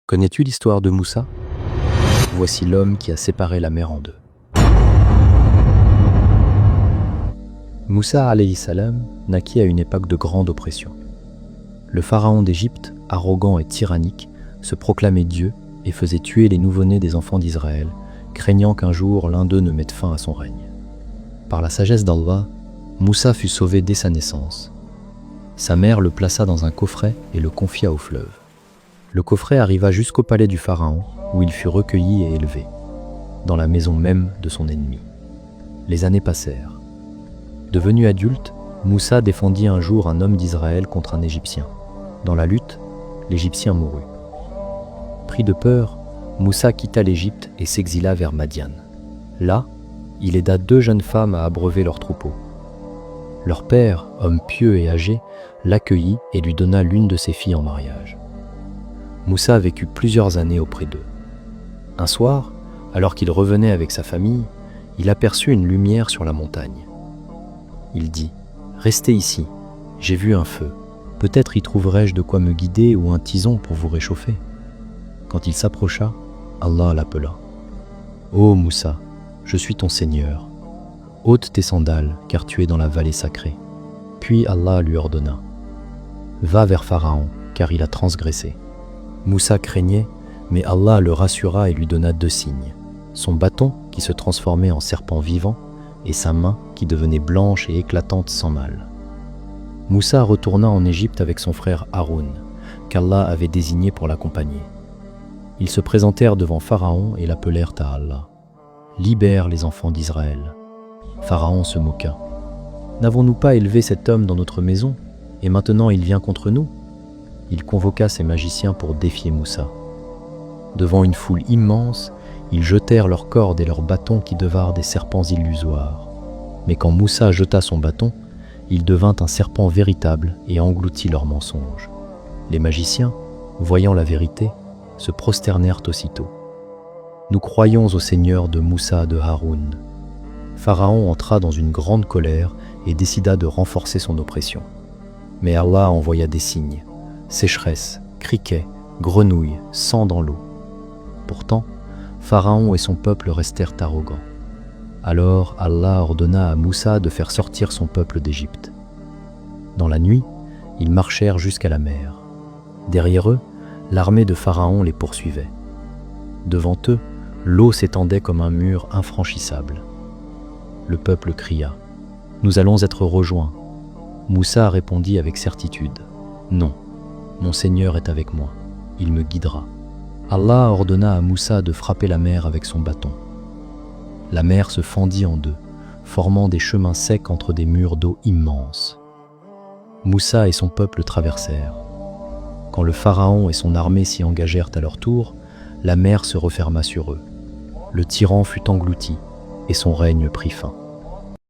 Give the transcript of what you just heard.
Connais-tu l'histoire de Moussa? Voici l'homme qui a séparé la mer en deux. Moussa alayhi salam naquit à une époque de grande oppression. Le pharaon d'Égypte, arrogant et tyrannique, se proclamait Dieu et faisait tuer les nouveau-nés des enfants d'Israël, craignant qu'un jour l'un d'eux ne mette fin à son règne. Par la sagesse d'Allah, Moussa fut sauvé dès sa naissance. Sa mère le plaça dans un coffret et le confia au fleuve. Le coffret arriva jusqu'au palais du pharaon, où il fut recueilli et élevé, dans la maison même de son ennemi. Les années passèrent. Devenu adulte, Moussa défendit un jour un homme d'Israël contre un Égyptien. Dans la lutte, l'Égyptien mourut. Pris de peur, Moussa quitta l'Égypte et s'exila vers Madian. Là, il aida deux jeunes femmes à abreuver leurs troupeaux. Leur père, homme pieux et âgé, l'accueillit et lui donna l'une de ses filles en mariage. Moussa vécut plusieurs années auprès d'eux. Un soir, alors qu'il revenait avec sa famille, il aperçut une lumière sur la montagne. Il dit « Restez ici, j'ai vu un feu. Peut-être y trouverai-je de quoi me guider ou un tison pour vous réchauffer. » Quand il s'approcha, Allah l'appela. « Ô Moussa, je suis ton Seigneur. Ôte tes sandales, car tu es dans la vallée sacrée. » Puis Allah lui ordonna « Va vers Pharaon, car il a transgressé. » Moussa craignait, mais Allah le rassura et lui donna deux signes. Son bâton qui se transformait en serpent vivant et sa main qui devenait blanche et éclatante sans mal. Moussa retourna en Égypte avec son frère Haroun, qu'Allah avait désigné pour l'accompagner. Ils se présentèrent devant Pharaon et l'appelèrent à Allah. « Libère les enfants d'Israël. » Pharaon se moqua. « N'avons-nous pas élevé cet homme dans notre maison, et maintenant il vient contre nous ?» Il convoqua ses magiciens pour défier Moussa. Devant une foule immense, ils jetèrent leurs cordes et leurs bâtons qui devinrent des serpents illusoires. Mais quand Moussa jeta son bâton, il devint un serpent véritable et engloutit leurs mensonges. Les magiciens, voyant la vérité, se prosternèrent aussitôt. Nous croyons au Seigneur de Moussa de Haroun. Pharaon entra dans une grande colère et décida de renforcer son oppression. Mais Allah envoya des signes. Sécheresse, criquets, grenouilles, sang dans l'eau. Pourtant, Pharaon et son peuple restèrent arrogants. Alors Allah ordonna à Moussa de faire sortir son peuple d'Égypte. Dans la nuit, ils marchèrent jusqu'à la mer. Derrière eux, l'armée de Pharaon les poursuivait. Devant eux, l'eau s'étendait comme un mur infranchissable. Le peuple cria « Nous allons être rejoints !» Moussa répondit avec certitude « Non. Mon Seigneur est avec moi, il me guidera. » Allah ordonna à Moussa de frapper la mer avec son bâton. La mer se fendit en deux, formant des chemins secs entre des murs d'eau immenses. Moussa et son peuple traversèrent. Quand le pharaon et son armée s'y engagèrent à leur tour, la mer se referma sur eux. Le tyran fut englouti et son règne prit fin.